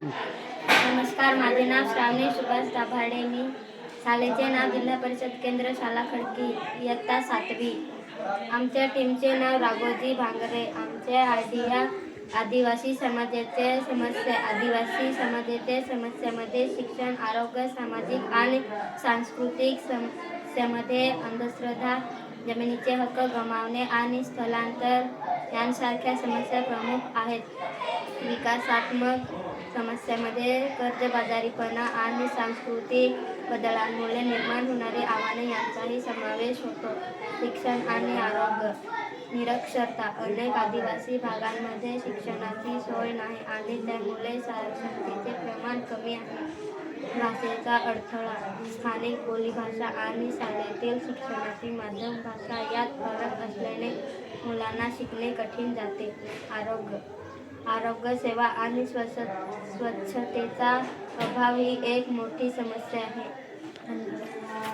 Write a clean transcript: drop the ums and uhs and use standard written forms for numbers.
नमस्कार, माझे नाव श्रावणी सुभाष दाभाडे. मी शाळेचे नाव जिल्हा परिषद केंद्र शाळा खडकी, इयत्ता 7वी. आमच्या टीमचे नाव राघोजी भांगरे. आमचे आयडिया आदिवासी समाजाचे समस्यामध्ये शिक्षण, आरोग्य, सामाजिक आणि सांस्कृतिक समस्यामध्ये अंधश्रद्धा, जमिनीचे हक्क गमावणे आणि स्थलांतर यांसारख्या समस्या प्रमुख आहेत. विकासात्मक समस्यामध्ये कर्जबाजारीपणा आणि सांस्कृतिक बदलांमुळे निर्माण होणारी आव्हाने यांचाही समावेश होतो. शिक्षण आणि आरोग्य. निरक्षरता. अनेक आदिवासी भागांमध्ये शिक्षणाची सोय नाही आणि त्यामुळे साक्षरतेचे प्रमाण कमी आहे. भाषेचा अडथळा. स्थानिक बोलीभाषा आणि शाळेतील शिक्षणाची माध्यमभाषा यात फरक असल्याने मुलांना शिकणे कठीण जाते. आरोग्य सेवा आणि स्वच्छतेचा अभाव ही एक मोठी समस्या आहे. धन्यवाद.